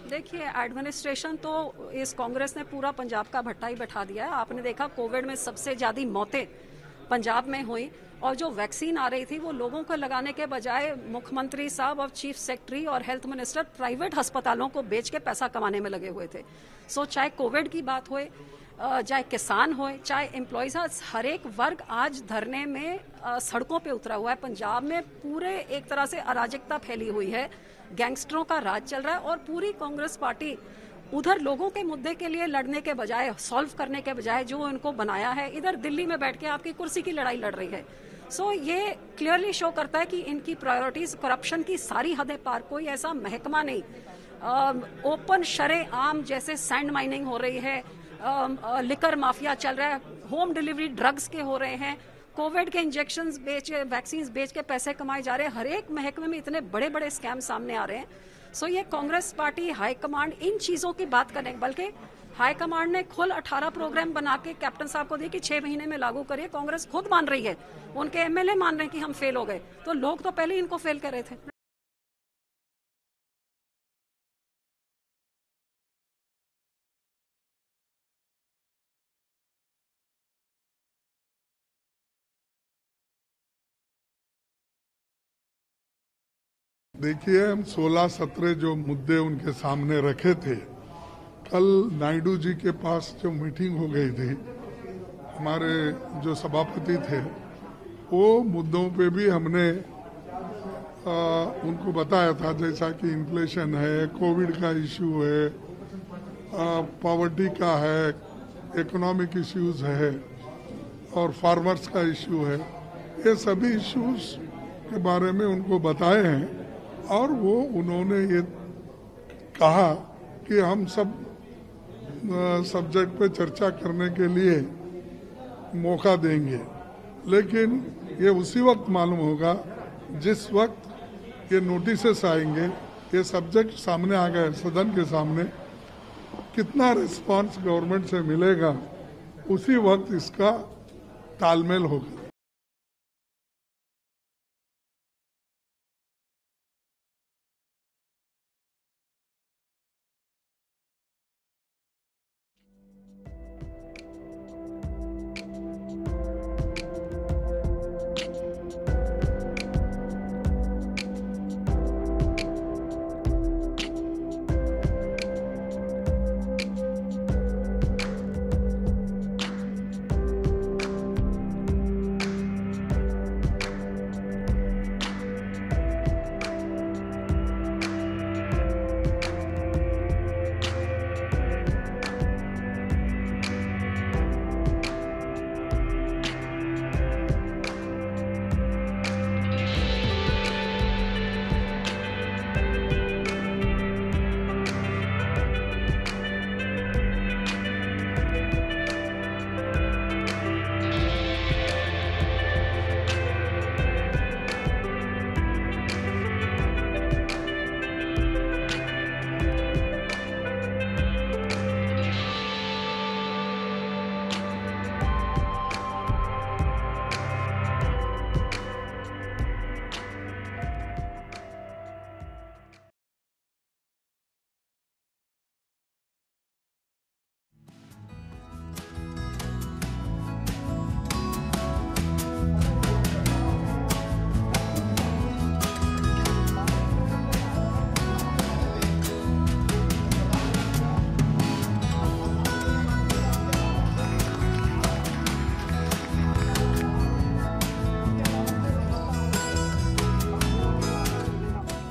देखिए, एडमिनिस्ट्रेशन तो इस कांग्रेस ने पूरा पंजाब का भट्टा ही बैठा दिया है। आपने देखा कोविड में सबसे ज्यादा मौतें पंजाब में हुई, और जो वैक्सीन आ रही थी वो लोगों को लगाने के बजाय मुख्यमंत्री साहब और चीफ सेक्रेटरी और हेल्थ मिनिस्टर प्राइवेट अस्पतालों को बेच के पैसा कमाने में लगे हुए थे। सो चाहे कोविड की बात होए, चाहे किसान होए, चाहे एम्प्लॉयज, हर एक वर्ग आज धरने में सड़कों पे उतरा हुआ है। पंजाब में पूरे एक तरह से अराजकता फैली हुई है, गैंगस्टरों का राज चल रहा है, और पूरी कांग्रेस पार्टी उधर लोगों के मुद्दे के लिए लड़ने के बजाय, सॉल्व करने के बजाय, जो इनको बनाया है, इधर दिल्ली में बैठ के आपकी कुर्सी की लड़ाई लड़ रही है। सो ये क्लियरली शो करता है कि इनकी प्रायोरिटीज करप्शन की सारी हदें पार। कोई ऐसा महकमा नहीं, ओपन शरे आम जैसे सैंड माइनिंग हो रही है, लिकर माफिया चल रहा है, होम डिलीवरी ड्रग्स के हो रहे हैं, कोविड के इंजेक्शंस बेच, वैक्सीन बेच के पैसे कमाए जा रहे हैं। हर एक महकमे में इतने बड़े बड़े स्कैम सामने आ रहे हैं। सो ये कांग्रेस पार्टी हाईकमांड इन चीजों की बात करें, बल्कि हाईकमांड ने खुद 18 प्रोग्राम बना के कैप्टन साहब को दिए कि 6 महीने में लागू करिए। कांग्रेस खुद मान रही है, उनके एमएलए मान रहे हैं कि हम फेल हो गए, तो लोग तो पहले ही इनको फेल कर रहे थे। देखिए, हम 16-17 जो मुद्दे उनके सामने रखे थे, कल नायडू जी के पास जो मीटिंग हो गई थी, हमारे जो सभापति थे, वो मुद्दों पे भी हमने उनको बताया था, जैसा कि इन्फ्लेशन है, कोविड का इश्यू है, पॉवर्टी का है, इकोनॉमिक इश्यूज है, और फार्मर्स का इश्यू है। ये सभी इश्यूज के बारे में उनको बताए हैं, और वो उन्होंने ये कहा कि हम सब सब्जेक्ट पे चर्चा करने के लिए मौका देंगे, लेकिन ये उसी वक्त मालूम होगा जिस वक्त ये नोटिसेस आएंगे, ये सब्जेक्ट सामने आ गए सदन के सामने, कितना रिस्पांस गवर्नमेंट से मिलेगा, उसी वक्त इसका तालमेल होगा।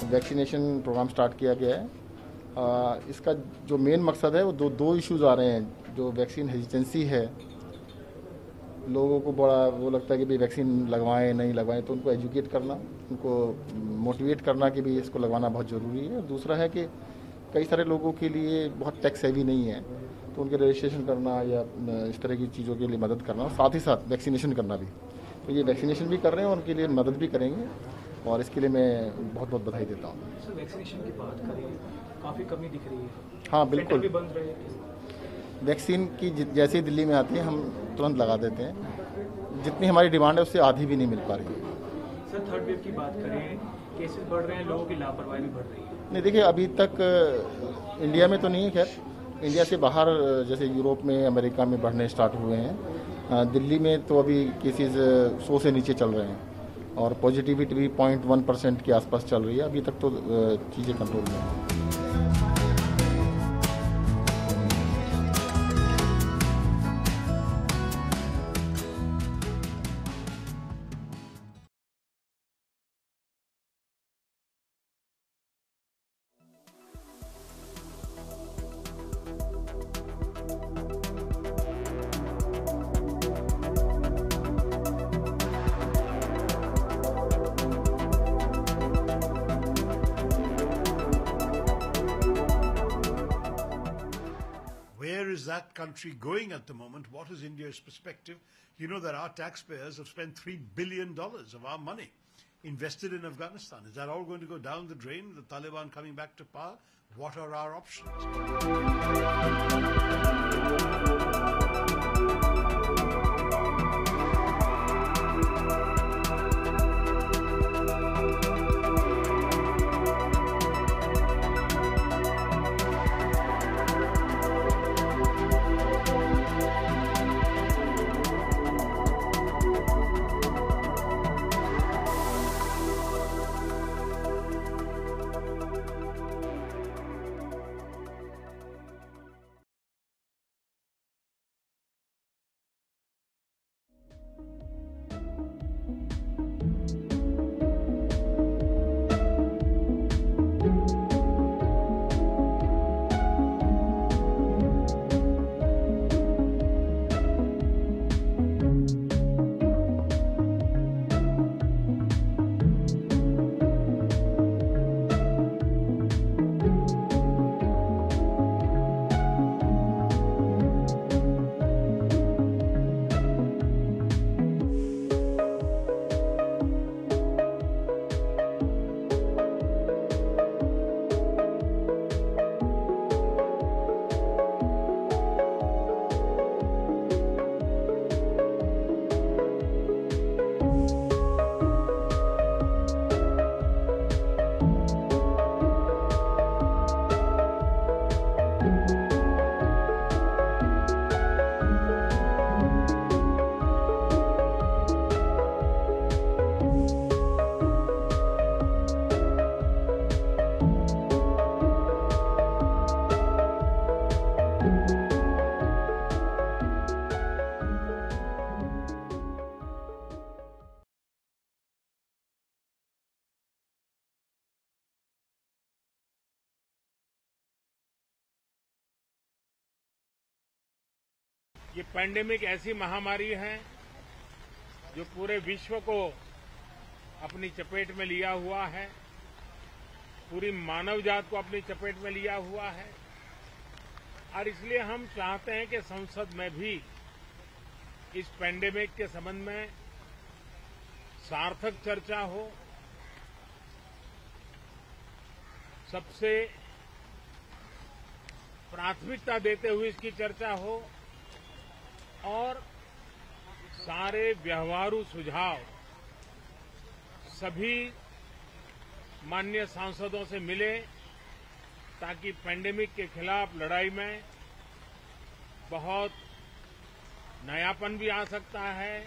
वैक्सीनेशन प्रोग्राम स्टार्ट किया गया है। इसका जो मेन मकसद है वो दो इश्यूज आ रहे हैं। जो वैक्सीन हेजिटेंसी है, लोगों को बड़ा वो लगता है कि भाई वैक्सीन लगवाएं नहीं लगवाएं, तो उनको एजुकेट करना, उनको मोटिवेट करना कि भाई इसको लगवाना बहुत ज़रूरी है। दूसरा है कि कई सारे लोगों के लिए बहुत टैक्स हैवी नहीं है, तो उनके रजिस्ट्रेशन करना या इस तरह की चीज़ों के लिए मदद करना, साथ ही साथ वैक्सीनेशन करना भी। तो ये वैक्सीनेशन भी कर रहे हैं और उनके लिए मदद भी करेंगे, और इसके लिए मैं बहुत बहुत बधाई देता हूँ। सर, वैक्सीनेशन की बात करें, काफ़ी कमी दिख रही है। हाँ बिल्कुल, भी बंद रहे। वैक्सीन की जैसे ही दिल्ली में आती है हम तुरंत लगा देते हैं। जितनी हमारी डिमांड है उससे आधी भी नहीं मिल पा रही है। सर, थर्ड वेव की बात करें, केसेस बढ़ रहे हैं, लोगों की लापरवाही भी बढ़ रही है। नहीं, देखिए अभी तक इंडिया में तो नहीं है, खैर इंडिया से बाहर जैसे यूरोप में, अमेरिका में बढ़ने स्टार्ट हुए हैं। दिल्ली में तो अभी केसेस 100 से नीचे चल रहे हैं और पॉजिटिविटी भी 0.1% के आसपास चल रही है। अभी तक तो चीज़ें कंट्रोल में हैं। Where is that country going at the moment? What is India's perspective? You know that our taxpayers have spent $3 billion of our money invested in Afghanistan. Is that all going to go down the drain, the Taliban coming back to power? What are our options? ये pandemic ऐसी महामारी है जो पूरे विश्व को अपनी चपेट में लिया हुआ है, पूरी मानव जात को अपनी चपेट में लिया हुआ है। और इसलिए हम चाहते हैं कि संसद में भी इस पैंडेमिक के संबंध में सार्थक चर्चा हो, सबसे प्राथमिकता देते हुए इसकी चर्चा हो और सारे व्यवहारू सुझाव सभी माननीय सांसदों से मिले ताकि पैंडेमिक के खिलाफ लड़ाई में बहुत नयापन भी आ सकता है,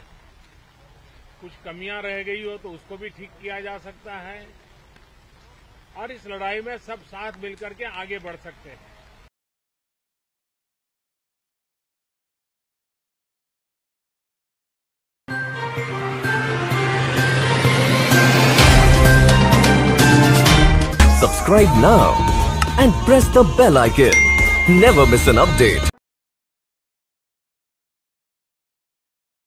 कुछ कमियां रह गई हो तो उसको भी ठीक किया जा सकता है और इस लड़ाई में सब साथ मिलकर के आगे बढ़ सकते हैं। Subscribe now and press the bell icon. Never miss an update.